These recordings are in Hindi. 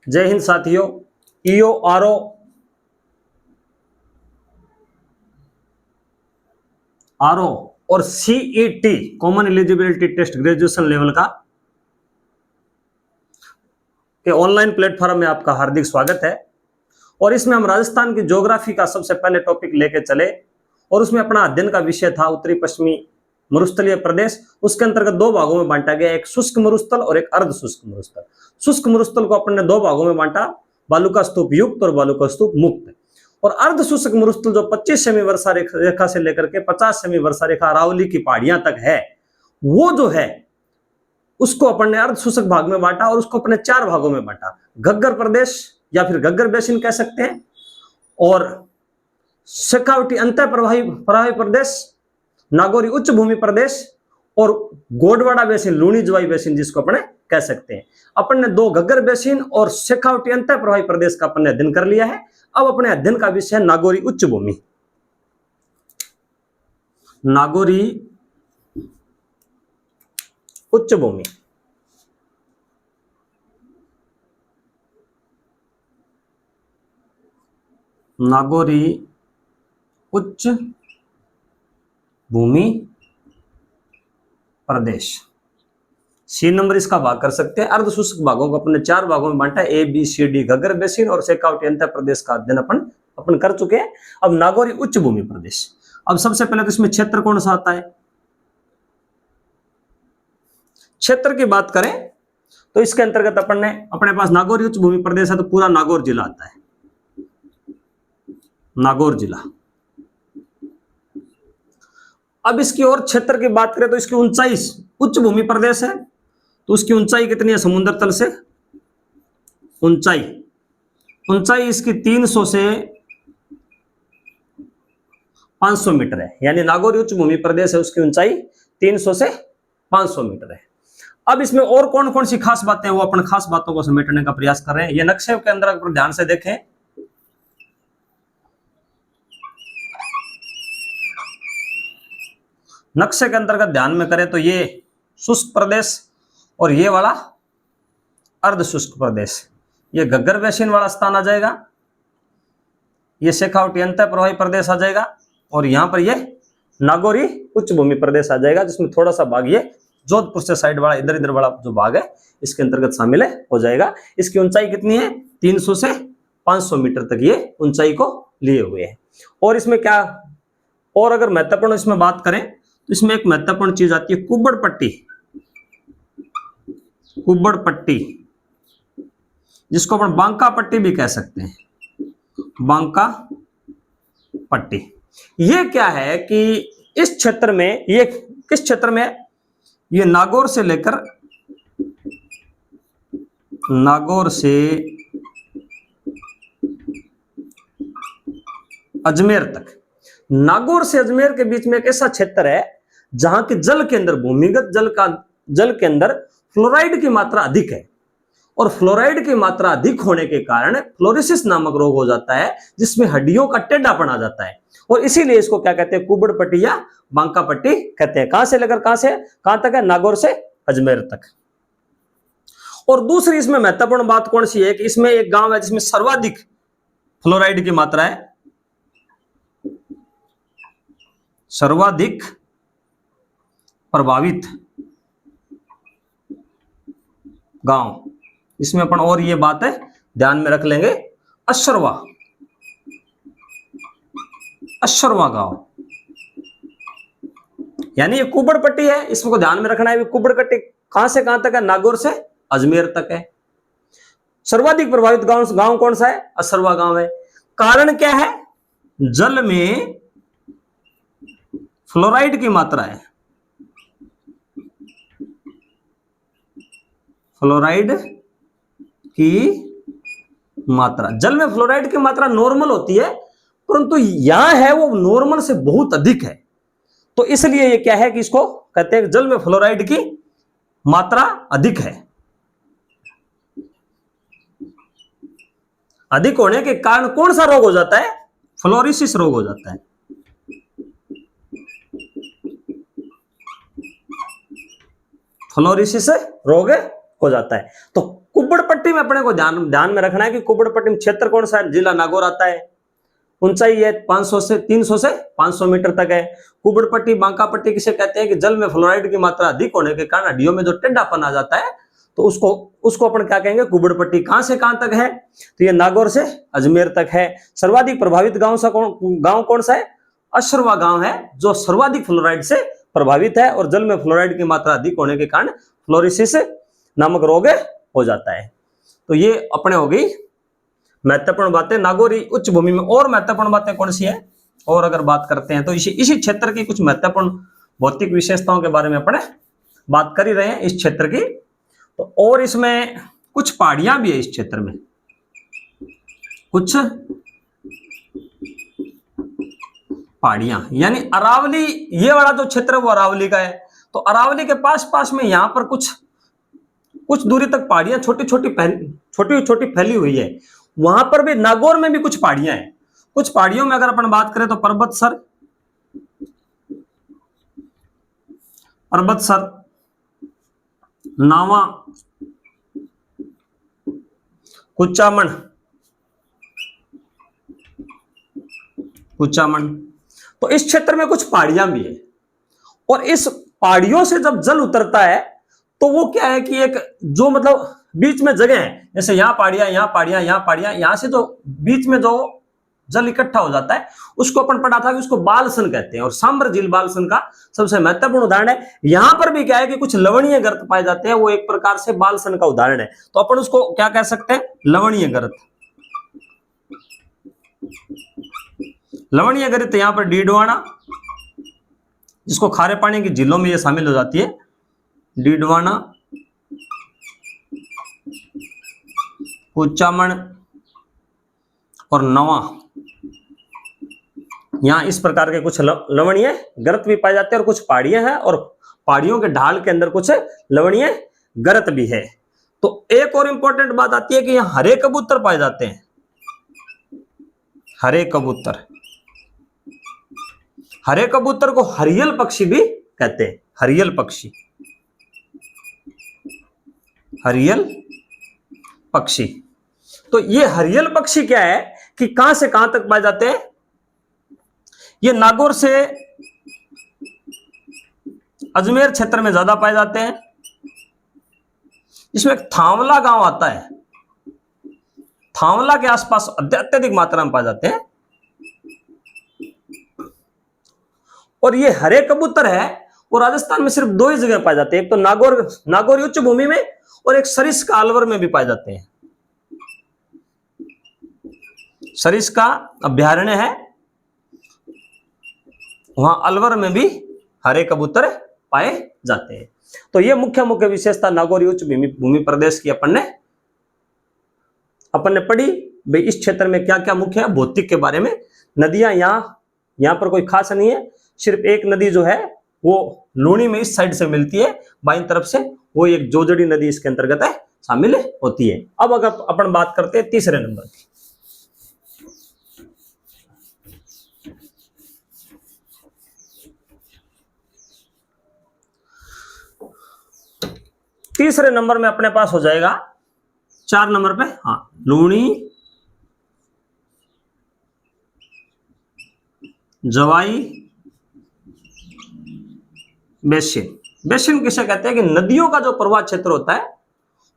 जय हिंद साथियों। ईओ आरओ और CET common eligibility test graduation level का के ऑनलाइन प्लेटफॉर्म में आपका हार्दिक स्वागत है। और इसमें हम राजस्थान की ज्योग्राफी का सबसे पहले टॉपिक लेके चले और उसमें अपना अध्ययन का विषय था उत्तरी पश्चिमी मरुस्थलीय प्रदेश। उसके अंतर्गत दो भागों में बांटा गया, एक शुष्क मरुस्थल और एक अर्ध शुष्क मरुस्थल। शुष्क मरुस्थल को अपन ने दो भागों में बांटा, बालू का स्तूप युक्त और बालू का स्तूप मुक्त। और अर्ध शुष्क मरुस्थल जो 25 सेमी वर्षा रेखा से लेकर के 50 सेमी वर्षा रेखा अरावली की पहाड़ियां तक है, वो जो है उसको अपन ने अर्ध शुष्क भाग में बांटा और उसको अपने चार भागों में बांटा। घग्गर प्रदेश या फिर घग्गर बेसिन कह सकते हैं, और शेखावटी अंत प्रवाही प्रदेश, नागौरी उच्च भूमि प्रदेश और गोडवाड़ा बेसिन, लूणी जवाई बेसिन जिसको अपने कह सकते हैं। अपन ने दो घग्गर बेसिन और शेखावटी अंत प्रवाही प्रदेश का अपन ने अध्ययन कर लिया है। अब अपने अध्ययन का विषय है नागौरी उच्च भूमि। नागौरी उच्च भूमि। नागौरी उच्च भूमि प्रदेश। सी नंबर इसका भाग कर सकते हैं। अर्ध शुष्क भागों को अपने चार भागों में बांटा, A B C D. Ghaggar basin और शेखावटी अंत प्रदेश का अध्ययन अपन कर चुके हैं। अब नागौरी उच्च भूमि प्रदेश। अब सबसे पहले तो इसमें क्षेत्र कौन सा आता है? क्षेत्र की बात करें तो इसके अंतर्गत अपन ने अपने पास नागौरी उच्च भूमि प्रदेश है तो पूरा नागौर जिला आता है। नागौर जिला। अब इसकी और क्षेत्र की बात करें तो इसकी ऊंचाई, उच्च भूमि प्रदेश है तो उसकी ऊंचाई कितनी है समुद्र तल से? ऊंचाई इसकी 300 से 500 मीटर है। यानी नागौरी उच्च भूमि प्रदेश है, उसकी ऊंचाई 300 से 500 मीटर है। अब इसमें और कौन कौन सी खास बातें हैं वो अपन खास बातों को समेटने का प्रयास कर रहे हैं। ये नक्शे के अंदर अगर ध्यान से देखें, नक्शे के अंतर्गत ध्यान में करें तो ये शुष्क प्रदेश और ये वाला अर्ध शुष्क प्रदेश, ये घग्गर बेसिन वाला स्थान आ जाएगा, ये शेखावटी अंत प्रवाही प्रदेश आ जाएगा और यहां पर ये नागौरी उच्च भूमि प्रदेश आ जाएगा, जिसमें थोड़ा सा भाग ये जोधपुर से साइड वाला इधर वाला जो भाग है इसके अंतर्गत शामिल हो जाएगा। इसकी ऊंचाई कितनी है? 300 से 500 मीटर तक ये ऊंचाई को लिए हुए है। और इसमें क्या और अगर महत्वपूर्ण इसमें बात करें तो इसमें एक महत्वपूर्ण चीज आती है कुब्बड़ पट्टी। कुब्बड़ पट्टी जिसको अपन बांका पट्टी भी कह सकते हैं, बांका पट्टी। ये क्या है कि इस क्षेत्र में, ये किस क्षेत्र में? ये नागौर से लेकर अजमेर तक, नागौर से अजमेर के बीच में एक ऐसा क्षेत्र है जहां के जल के अंदर, भूमिगत जल के अंदर फ्लोराइड की मात्रा अधिक है। और फ्लोराइड की मात्रा अधिक होने के कारण फ्लोरोसिस नामक रोग हो जाता है, जिसमें हड्डियों का टेढ़ापन आ जाता है। और इसीलिए इसको क्या कहते हैं? कुब्बड़ पट्टी या बांका पट्टी कहते हैं। कहां से लेकर कहां तक है? नागौर से अजमेर तक। और दूसरी इसमें महत्वपूर्ण बात कौन सी है कि इसमें एक गांव है जिसमें सर्वाधिक फ्लोराइड की मात्रा है, सर्वाधिक प्रभावित गांव। इसमें अपन और ये बात है ध्यान में रख लेंगे, अश्वरवा गांव। यानी ये कुब्बड़ पट्टी है, इसको ध्यान में रखना है। कुब्बड़ पट्टी कहां से कहां तक है? नागौर से अजमेर तक है। सर्वाधिक प्रभावित गांव कौन सा है? अश्वरवा गांव है। कारण क्या है? जल में फ्लोराइड की मात्रा है, फ्लोराइड की मात्रा। जल में फ्लोराइड की मात्रा नॉर्मल होती है, परंतु यहां है वो नॉर्मल से बहुत अधिक है। तो इसलिए ये क्या है कि इसको कहते हैं जल में फ्लोराइड की मात्रा अधिक है। अधिक होने के कारण कौन सा रोग हो जाता है? फ्लोरोसिस रोग हो जाता है। फ्लोरोसिस रोग हो जाता है। तो कुब्बड़ पट्टी में अपने को ध्यान में रखना है कि कुब्बड़ पट्टी में क्षेत्र कौन सा है, जिला नागौर आता है, ऊंचाई है 300 से 500 मीटर तक है। कुब्बड़ पट्टी बांका पट्टी किसे कहते हैं कि जल में फ्लोराइड की मात्रा अधिक होने के कारण हड्डियों में जो टेढ़ापन आ जाता है तो उसको अपन क्या कहेंगे, कुब्बड़ पट्टी। कहां से कहां तक है, तो ये नागौर से अजमेर तक है। सर्वाधिक प्रभावित गांव कौन सा है, अशरवा गांव है, जो सर्वाधिक फ्लोराइड से प्रभावित है और जल में फ्लोराइड की मात्रा अधिक होने के कारण फ्लोरोसिस नामक रोग हो जाता है। तो ये अपने हो गई महत्वपूर्ण बातें नागौरी उच्च भूमि में। और महत्वपूर्ण बातें कौन सी है, और अगर बात करते हैं तो इसी क्षेत्र की कुछ महत्वपूर्ण भौतिक विशेषताओं के बारे में अपने बात कर ही रहे हैं इस क्षेत्र की। तो और इसमें कुछ पहाड़ियां भी है इस क्षेत्र में, कुछ पहाड़ियां, यानी अरावली, ये वाला जो क्षेत्र है वो अरावली का है। तो अरावली के पास में यहां पर कुछ दूरी तक पहाड़ियां छोटी छोटी फैली हुई है। वहां पर भी नागौर में भी कुछ पहाड़ियां हैं। कुछ पहाड़ियों में अगर अपन बात करें तो पर्वतसर, नावा, कुचामन, तो इस क्षेत्र में कुछ पहाड़ियां भी है। और इस पहाड़ियों से जब जल उतरता है तो वो क्या है कि एक जो मतलब बीच में जगह है, जैसे यहाँ पहाड़ियां, यहाँ पहाड़ियां, यहाँ पहाड़ियां, यहाँ से जो बीच में जो जल इकट्ठा हो जाता है उसको अपन पढ़ा था कि उसको बालसन कहते हैं। और सांबर झील बालसन का सबसे महत्वपूर्ण उदाहरण है। यहां पर भी क्या है कि कुछ लवणीय गर्त पाए जाते हैं, वो एक प्रकार से बालसन का उदाहरण है। तो अपन उसको क्या कह सकते हैं, लवणीय गर्त। लवणीय गर्त यहां पर डीडवाना, जिसको खारे पानी की झीलों में ये शामिल हो जाती है, डीडवाना, कुचामन और नवा, यहां इस प्रकार के कुछ लवणीय गर्त भी पाए जाते हैं। और कुछ पहाड़ियां हैं और पहाड़ियों के ढाल के अंदर कुछ लवणीय गर्त भी है। तो एक और इंपॉर्टेंट बात आती है कि यहां हरे कबूतर पाए जाते हैं। हरे कबूतर, हरे कबूतर को हरियल पक्षी भी कहते हैं। हरियल पक्षी, हरियल पक्षी। तो ये हरियल पक्षी क्या है कि कहां से कहां तक पाए जाते हैं, ये नागौर से अजमेर क्षेत्र में ज्यादा पाए जाते हैं। इसमें थांवला गांव आता है, थांवला के आसपास अत्यधिक मात्रा में पाए जाते हैं। और ये हरे कबूतर है वो राजस्थान में सिर्फ दो ही जगह पाए जाते हैं, एक तो नागौर उच्च भूमि में और एक सरिस्का अलवर में भी पाए जाते हैं। सरिस्का अभ्यारण्य है, वहां अलवर में भी हरे कबूतर पाए जाते हैं। तो ये मुख्य विशेषता नागौरी उच्च भूमि प्रदेश की अपन ने पढ़ी। भाई इस क्षेत्र में क्या क्या मुख्य है, भौतिक के बारे में। नदियां यहाँ पर कोई खास नहीं है, सिर्फ एक नदी जो है वो लूणी में इस साइड से मिलती है बाईं तरफ से, वो एक जोजड़ी नदी इसके अंतर्गत है शामिल होती है। अब अगर अपन बात करते हैं तीसरे नंबर की, तीसरे नंबर में अपने पास हो जाएगा 4 नंबर पे, हाँ, लूणी, जवाई बेसिन। बेसिन किसे कहते हैं कि नदियों का जो प्रवाह क्षेत्र होता है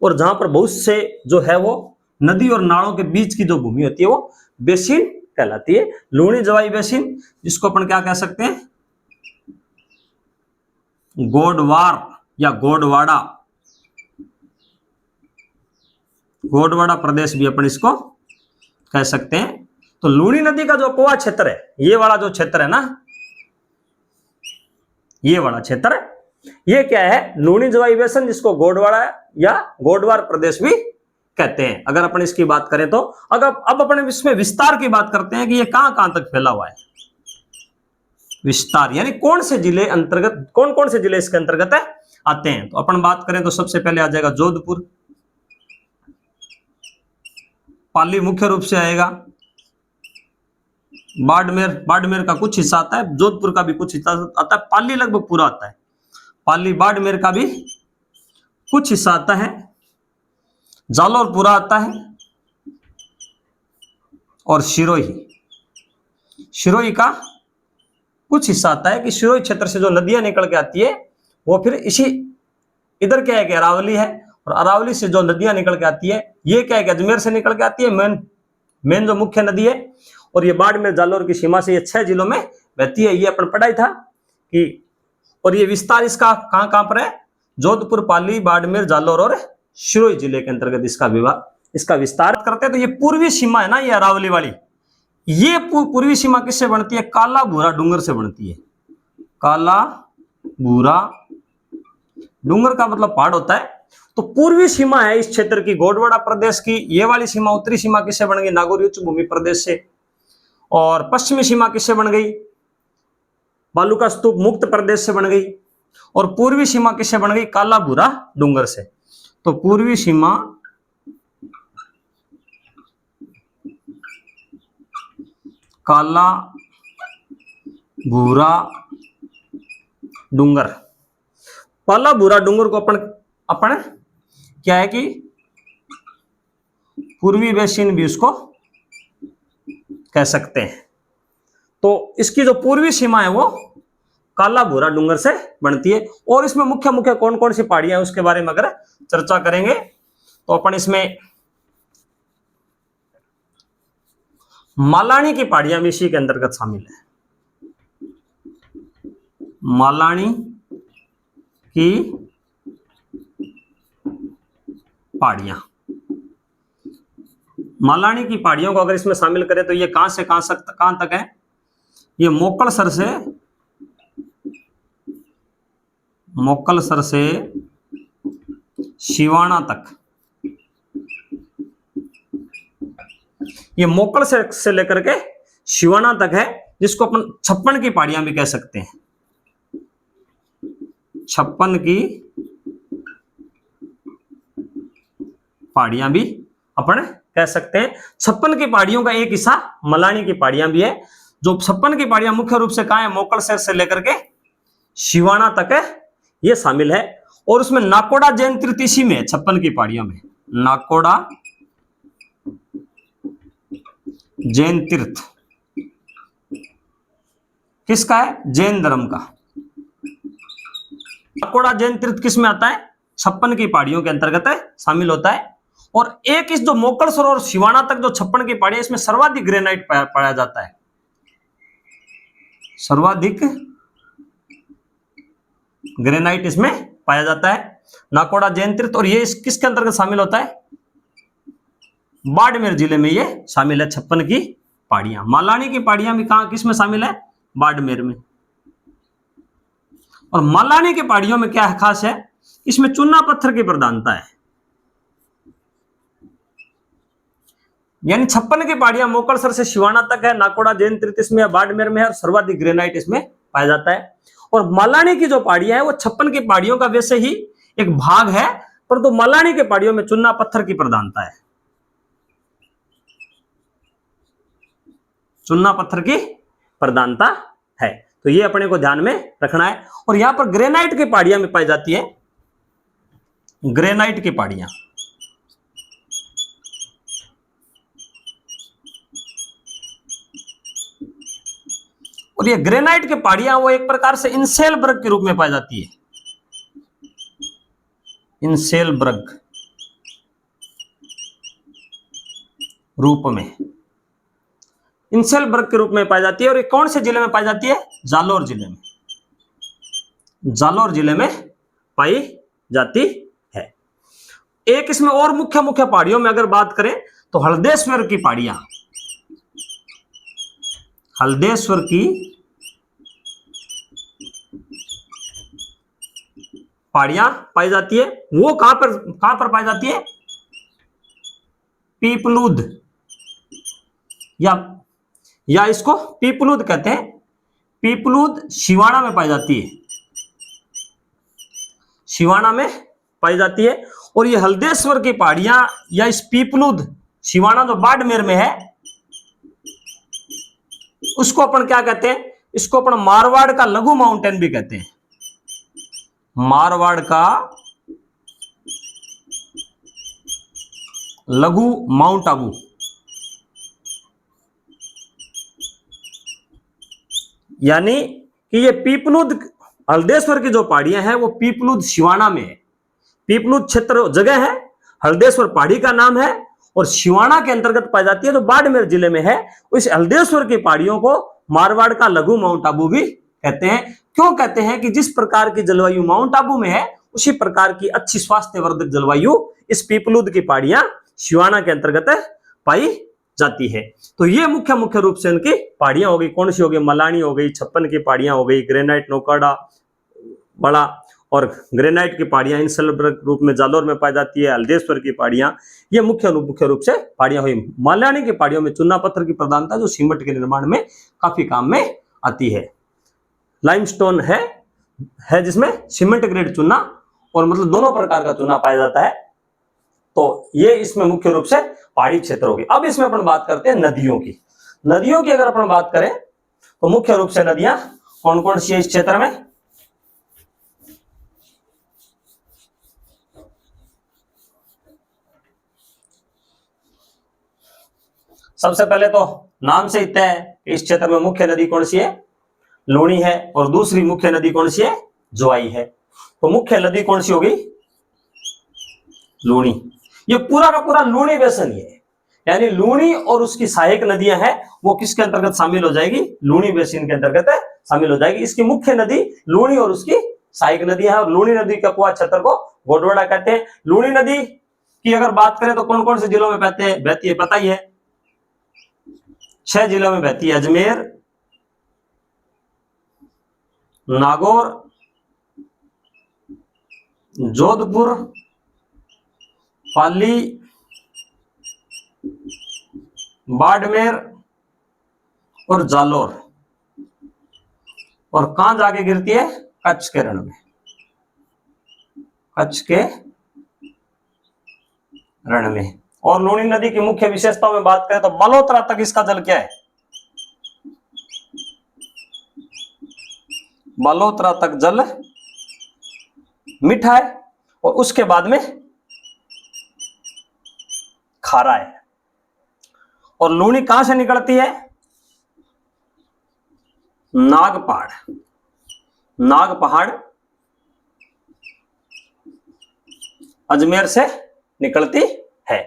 और जहां पर बहुत से जो है वो नदी और नालों के बीच की जो भूमि होती है वो बेसिन कहलाती है। लूणी जवाई बेसिन, जिसको अपन क्या कह सकते हैं, गोडवार या गोडवाड़ा प्रदेश भी अपन इसको कह सकते हैं। तो लूणी नदी का जो प्रवाह क्षेत्र है, ये वाला जो क्षेत्र है ना, ये वाला क्षेत्र, ये क्या है, लूणी जवाई बेसिन, जिसको गोडवाड़ा या गोडवार प्रदेश भी कहते हैं। अगर अपन इसकी बात करें तो अब अपन इसमें विस्तार की बात करते हैं कि ये कहां कहां तक फैला हुआ है। विस्तार यानी कौन से जिले इसके अंतर्गत आते हैं। तो अपन बात करें तो सबसे पहले आ जाएगा जोधपुर, पाली मुख्य रूप से आएगा, बाड़मेर का कुछ हिस्सा आता है, जोधपुर का भी कुछ हिस्सा आता है, पाली लगभग पूरा आता है, पाली बाड़मेर का भी कुछ हिस्सा आता है, जालौर पूरा आता है और सिरोही का कुछ हिस्सा आता है कि सिरोही क्षेत्र से जो नदियां निकल के आती है वो फिर इसी इधर क्या है कि अरावली है, और अरावली से जो नदियां निकल के आती है ये क्या है कि अजमेर से निकल के आती है, मेन जो मुख्य नदी है, और ये बाड़मेर जालौर की सीमा से ये 6 जिलों में बहती है। ये अपन पढ़ाई था कि, और ये विस्तार इसका कहां कहां पर है, जोधपुर, पाली, बाड़मेर, जालौर और सिरोही जिले के अंतर्गत इसका विस्तार करते हैं। तो ये पूर्वी सीमा है ना, ये अरावली वाली, ये पूर्वी सीमा किससे बनती है, काला भूरा डूंगर से बनती है। काला भूरा डूंगर का मतलब पहाड़ होता है। तो पूर्वी सीमा है इस क्षेत्र की गोंडवाना प्रदेश की, ये वाली सीमा, उत्तरी सीमा किससे बन गई, नागौर उच्च भूमि प्रदेश से, और पश्चिमी सीमा किससे बन गई, बालूका स्तूप मुक्त प्रदेश से बन गई, और पूर्वी सीमा किससे बन गई, काला भूरा डूंगर से। तो पूर्वी सीमा काला भूरा डूंगर, काला भूरा डूंगर को अपन क्या है कि पूर्वी बेसिन भी उसको कह सकते हैं। तो इसकी जो पूर्वी सीमा है वो काला भूरा डूंगर से बनती है। और इसमें मुख्य मुख्य कौन कौन सी पहाड़ियां हैं उसके बारे में अगर चर्चा करेंगे तो अपन इसमें मालानी की पहाड़ियां भी इसी के अंतर्गत शामिल है। मालानी की पहाड़ियां, मालानी की पहाड़ियों को अगर इसमें शामिल करें तो ये कहां से कहां तक है, ये मोकलसर से शिवाना तक, ये मोकल से लेकर के शिवाना तक है, जिसको अपन 56 की पहाड़ियां भी कह सकते हैं। 56 की पहाड़ियां भी अपन कह सकते हैं। 56 की पहाड़ियों का एक हिस्सा मलानी की पहाड़ियां भी है। जो 56 की पहाड़ियां मुख्य रूप से कहां है, मोकल से लेकर के शिवाना तक है, ये शामिल है। और उसमें नाकोड़ा जैन तीर्थ इसी में 56 की पहाड़ियों में, नाकोड़ा जैन तीर्थ किसका है, जैन धर्म का। नाकोड़ा जैन तीर्थ किस में आता है, 56 की पहाड़ियों के अंतर्गत है, शामिल होता है। और एक इस जो मोकलसर और शिवाना तक जो 56 की पहाड़ियां, इसमें सर्वाधिक ग्रेनाइट पाया जाता है, सर्वाधिक ग्रेनाइट इसमें पाया जाता है, नाकोड़ा जैन तीर्थ। और ये किसके अंतर्गत शामिल होता है, बाड़मेर जिले में ये शामिल है 56 की पहाड़ियां। मालानी की पहाड़ियां भी कहां किस में शामिल है, बाड़मेर में। और मालानी की पहाड़ियों में क्या खास है, इसमें चूना पत्थर की प्रधानता है। यानी 56 की पहाड़ियां मोकलसर से शिवाना तक है, नाकोड़ा जैन तीर्थ इसमें है, बाड़मेर में है, और सर्वाधिक ग्रेनाइट इसमें पाया जाता है। और मालानी की जो पहाड़ियां है वो 56 की पहाड़ियों का वैसे ही एक भाग है, परंतु मालानी की पहाड़ियों में चूना पत्थर की प्रधानता है, चूना पत्थर की प्रधानता है। तो ये अपने को ध्यान में रखना है। और यहां पर ग्रेनाइट की पहाड़ियां में पाई जाती है, ग्रेनाइट की पहाड़ियां, और ये ग्रेनाइट की पहाड़ियां वो एक प्रकार से इनसेलबर्ग के रूप में पाई जाती है, इनसेलबर्ग रूप में, इनसेलबर्ग के रूप में पाई जाती है। और ये कौन से जिले में पाई जाती है, जालौर जिले में, जालौर जिले में पाई जाती है। एक इसमें और मुख्य मुख्य पहाड़ियों में अगर बात करें तो हल्देश्वर की पहाड़ियां, हल्देश्वर की पहाड़ियां पाई जाती है। वो कहां पर पाई जाती है, पीपलूद, या इसको पीपलूद कहते हैं, पीपलूद शिवाना में पाई जाती है, शिवाना में पाई जाती है। और ये हल्देश्वर की पहाड़ियां या इस पीपलूद शिवाना जो बाड़मेर में है, उसको अपन क्या कहते हैं, इसको अपन मारवाड़ का लघु माउंटेन भी कहते हैं, मारवाड़ का लघु माउंट आबू, यानी कि ये पीपलूद हल्देश्वर की जो पहाड़ियां हैं वो पीपलूद सिवाना में है। पीपलूद क्षेत्र जगह है, हल्देश्वर पहाड़ी का नाम है और सिवाना के अंतर्गत पाई जाती है, जो बाड़मेर जिले में है। इस हल्देश्वर की पहाड़ियों को मारवाड़ का लघु माउंट आबू भी कहते हैं। क्यों कहते हैं कि जिस प्रकार की जलवायु माउंट आबू में है उसी प्रकार की अच्छी स्वास्थ्यवर्धक जलवायु इस पीपलूद की पहाड़ियां सिवाना के अंतर्गत पाई जाती है। तो ये मुख्य रूप से उनकी पहाड़ियां हो गई। कौन सी हो गई? मलानी हो गई, छप्पन की पहाड़ियां हो गई, ग्रेनाइट नौकाड़ा बड़ा और ग्रेनाइट की पहाड़ियां इंसलबर्ग रूप में जालोर में पाई जाती है। हल्देश्वर की पहाड़ियां, ये मुख्य रूप से पहाड़ियां हुई। मलानी की पहाड़ियों में चूना पत्थर की प्रधानता जो सीमेंट के निर्माण में काफी काम में आती है। लाइमस्टोन है जिसमें सीमेंट ग्रेड चूना और मतलब दोनों प्रकार का चूना पाया जाता है। तो ये इसमें मुख्य रूप से पहाड़ी क्षेत्र होगी। अब इसमें अपन बात करते हैं नदियों की। नदियों की अगर अपन बात करें तो मुख्य रूप से नदियां कौन कौन सी है इस क्षेत्र में? सबसे पहले तो नाम से ही तय है कि इस क्षेत्र में मुख्य नदी कौन सी है? लूणी है। और दूसरी मुख्य नदी कौन सी है? जोआई है। तो मुख्य नदी कौन सी होगी? लूणी। ये पूरा का पूरा लूणी बेसिन ही है, यानी लूणी और उसकी सहायक नदियां हैं वो किसके अंतर्गत शामिल हो जाएगी? लूणी बेसिन के अंतर्गत शामिल हो जाएगी। इसकी मुख्य नदी लूणी और उसकी सहायक नदी है। और लूणी नदी का कुआ क्षेत्र को गोडवाड़ा कहते हैं। लूणी नदी की अगर बात करें तो कौन कौन से जिलों में बहती है पता ही है? 6 जिलों में बहती है। अजमेर, नागौर, जोधपुर, पाली, बाड़मेर और जालोर। और कहां जाके गिरती है? कच्छ के रण में। कच्छ के रण में। और लूणी नदी की मुख्य विशेषताओं में बात करें तो बलोत्रा तक इसका जल क्या है? बलोत्रा तक जल मीठा है और उसके बाद में खारा है। और लूणी कहां से निकलती है? नागपहाड़। नागपहाड़ अजमेर से निकलती है।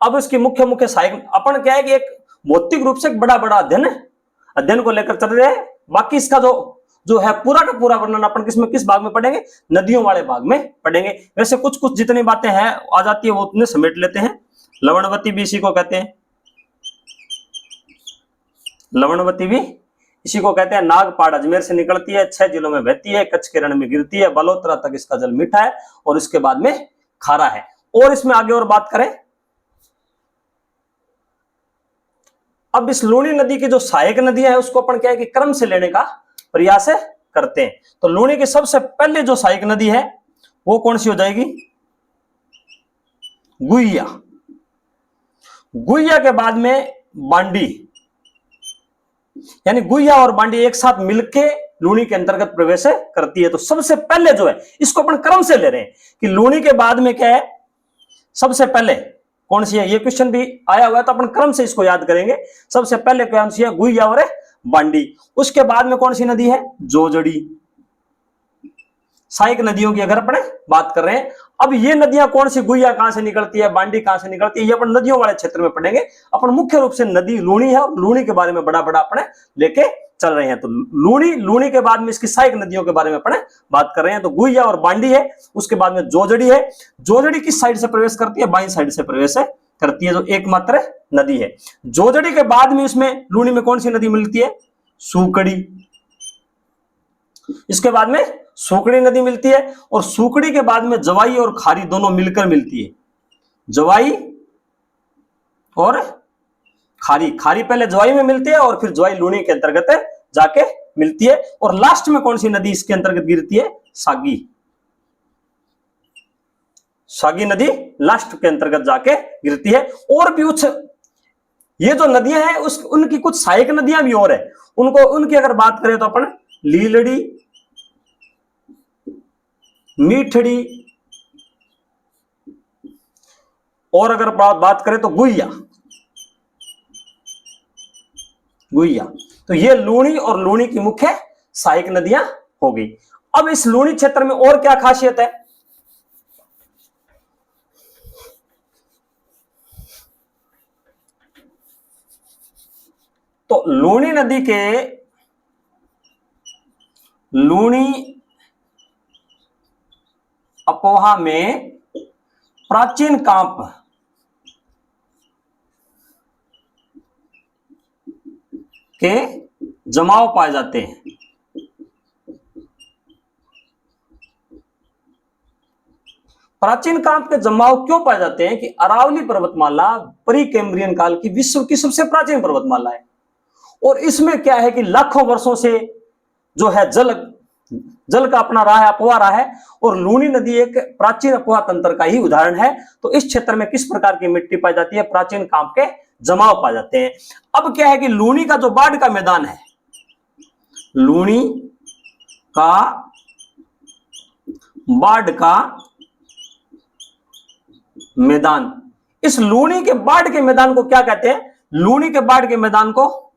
अब इसकी मुख्य सहायक अपन क्या है कि एक भौतिक रूप से एक बड़ा अध्ययन को लेकर चल रहे हैं। बाकी इसका जो है पूरा का पूरा वर्णन अपन किस भाग में पढ़ेंगे? नदियों वाले भाग में पढ़ेंगे। वैसे कुछ जितनी बातें हैं आ जाती है वो उतने समेट लेते हैं। लवणवती भी इसी को कहते हैं। लवणवती भी इसी को कहते हैं। नागपाड़ अजमेर से निकलती है, 6 जिलों में बहती है, कच्छ के रण में गिरती है, बलोत्रा तक इसका जल मीठा है और इसके बाद में खारा है। और इसमें आगे और बात करें, अब इस लूणी नदी की जो सहायक नदियां है उसको अपन क्या है कि क्रम से लेने का प्रयास करते हैं। तो लूणी की सबसे पहले जो सहायक नदी है वो कौन सी हो जाएगी? गुइया। गुइया के बाद में बांडी, यानी गुइया और बांडी एक साथ मिलके लूणी के अंतर्गत प्रवेश करती है। तो सबसे पहले जो है इसको अपन क्रम से ले रहे हैं कि लूणी के बाद में क्या है, सबसे पहले कौन सी है? ये क्वेश्चन भी आया हुआ है तो अपन क्रम से इसको याद करेंगे। सबसे पहले कौन सी है? गुइया और बांडी। उसके बाद में कौन सी नदी है? जोजड़ी। सहायक नदियों की अगर अपन बात कर रहे हैं, अब ये नदियां कौन सी? गुइया कहां से निकलती है, बांडी कहां से निकलती है, ये अपन नदियों वाले क्षेत्र में पढ़ेंगे। अपन मुख्य रूप से नदी लूणी है और लूणी के बारे में बड़ा अपन लेके चल रहे हैं। तो लूणी के बाद में इसकी सहायक नदियों के बारे में अपन बात कर रहे हैं। तो गुइया और बांडी है, उसके बाद में जोजड़ी है। जोजड़ी किस साइड से प्रवेश करती है? बाईं साइड से प्रवेश करती है, जो एकमात्र नदी है। जोजड़ी के बाद में इसमें लूणी में कौन सी नदी मिलती है? सूकड़ी। इसके बाद में सूकड़ी नदी मिलती है और सूकड़ी के बाद में जवाई और खारी दोनों मिलकर मिलती है। जवाई और खारी पहले जवाई में मिलती है और फिर जवाई लूणी के अंतर्गत जाके मिलती है। और लास्ट में कौन सी नदी इसके अंतर्गत गिरती है? सागी। सागी नदी लास्ट के अंतर्गत जाके गिरती है। और भी ये जो नदियां हैं उनकी कुछ सहायक नदियां भी और है। उनकी अगर बात करें तो अपन लीलड़ी, मीठड़ी, और अगर बात करें तो गुइया, गुइया। तो ये लूणी और लूणी की मुख्य सहायक नदियां हो गई। अब इस लूणी क्षेत्र में और क्या खासियत है? तो लूणी नदी के लूणी अपोहा में प्राचीन कांप के जमाव पाए जाते हैं। प्राचीन कांप के जमाव क्यों पाए जाते हैं? कि अरावली पर्वतमाला प्री कैम्ब्रियन काल की विश्व की सबसे प्राचीन पर्वतमाला है, और इसमें क्या है कि लाखों वर्षों से जो है जल का अपना रहा है, अपोहा रहा है, और लूणी नदी एक प्राचीन अपोहा तंत्र का ही उदाहरण है। तो इस क्षेत्र में किस प्रकार की मिट्टी पाई जाती है? प्राचीन कांप के जमाव पाए जाते हैं। अब क्या है कि लूणी का जो बाढ़ का मैदान है, लूणी का बाढ़ का मैदान, इस लूणी के बाढ़ के मैदान को क्या कहते हैं? लूणी के बाढ़ के मैदान को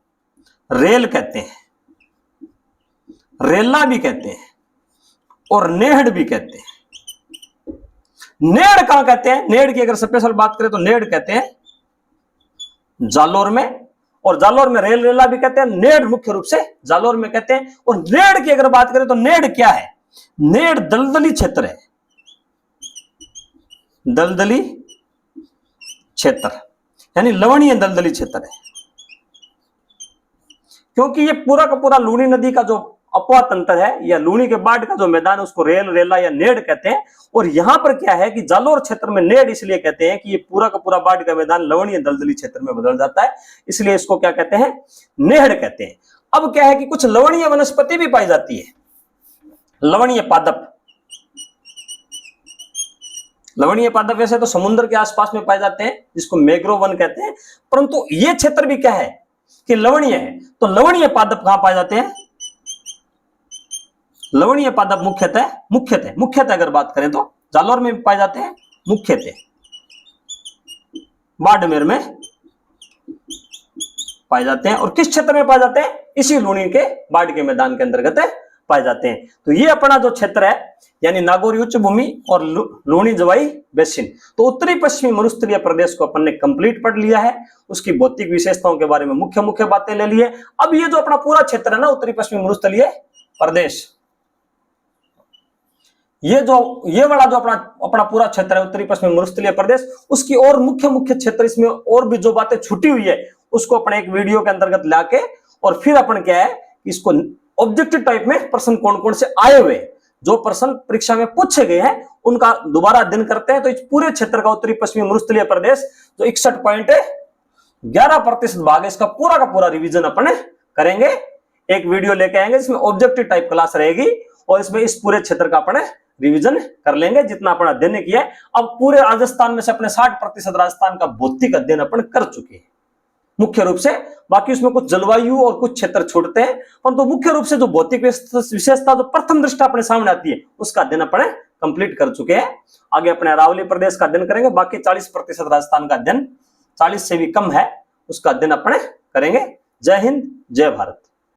रेल कहते हैं, रेला भी कहते हैं, और नेहड़ भी कहते हैं। नेहड़ कहां कहते हैं? नेहड़ की अगर स्पेशल बात करें तो नेहड़ कहते हैं जालोर में, और जालोर में रेल रेला भी कहते हैं। नेहड़ मुख्य रूप से जालोर में कहते हैं। और नेहड़ की अगर बात करें तो नेहड़ क्या है? नेहड़ दलदली क्षेत्र है, दलदली क्षेत्र, यानी लवणीय दलदली क्षेत्र है, क्योंकि ये पूरा का पूरा लूणी नदी का जो अपोहा तंत्र है या लूणी के बाढ़ का जो मैदान है उसको रेल रेला या नेड़ कहते हैं। और यहां पर क्या है कि जालोर क्षेत्र में नेड़ इसलिए कहते हैं कि ये पूरा का पूरा बाढ़ का मैदान लवणीय दलदली क्षेत्र में बदल जाता है, इसलिए इसको क्या कहते हैं? नेहड़ कहते हैं। अब क्या है कि कुछ लवणीय वनस्पति भी पाई जाती है, लवणीय पादप। लवणीय पादप वैसे तो समुद्र के आसपास में पाए जाते हैं, जिसको मैंग्रोव वन कहते हैं, परंतु ये क्षेत्र भी क्या है कि लवणीय है। तो लवणीय पादप कहां पाए जाते हैं? लवणीय पादप मुख्यतः अगर बात करें तो जालोर में पाए जाते हैं, मुख्यतः बाड़मेर में पाए जाते हैं। और किस क्षेत्र में पाए जाते हैं? इसी लूणी के बाढ़ के मैदान के अंतर्गत पाए जाते हैं। तो ये अपना जो क्षेत्र है यानी नागौरी उच्च भूमि और लूणी जवाई बेसिन, तो उत्तरी पश्चिमी मरुस्थलीय प्रदेश को अपन ने कंप्लीट पढ़ लिया है। उसकी भौतिक विशेषताओं के बारे में मुख्य बातें ले ली है। अब ये जो अपना पूरा क्षेत्र है ना, उत्तरी पश्चिमी मरुस्थलीय प्रदेश, ये वाला जो अपना पूरा क्षेत्र है उत्तरी पश्चिमी मरुस्थलीय प्रदेश, उसकी और मुख्य क्षेत्र, इसमें और भी जो बातें छुटी हुई है उसको अपने एक वीडियो के अंतर्गत लाके, और फिर अपन क्या है इसको ऑब्जेक्टिव टाइप में प्रश्न कौन कौन से आए हुए, जो प्रश्न परीक्षा में पूछे गए हैं उनका दोबारा अध्ययन करते हैं। तो इस पूरे क्षेत्र का उत्तरी पश्चिमी मरुस्थलीय प्रदेश जो 61.11% भाग है, इसका पूरा का पूरा रिवीजन अपन करेंगे। एक वीडियो लेके आएंगे जिसमें ऑब्जेक्टिव टाइप क्लास रहेगी, और इसमें इस पूरे क्षेत्र का अपन रिवीजन कर लेंगे जितना अपन अध्ययन किया है। अब पूरे राजस्थान में से अपने 60% राजस्थान का भौतिक अध्ययन अपन कर चुके हैं मुख्य रूप से। बाकी उसमें कुछ जलवायु और कुछ क्षेत्र छोड़ते हैं, परंतु मुख्य रूप से जो भौतिक विशेषता जो प्रथम दृष्टि अपने सामने आती है उसका अध्ययन अपने कंप्लीट कर चुके हैं। आगे अपने अरावली प्रदेश का अध्ययन करेंगे। बाकी 40% राजस्थान का अध्ययन, 40 से भी कम है, उसका अध्ययन अपने करेंगे। जय हिंद, जय भारत।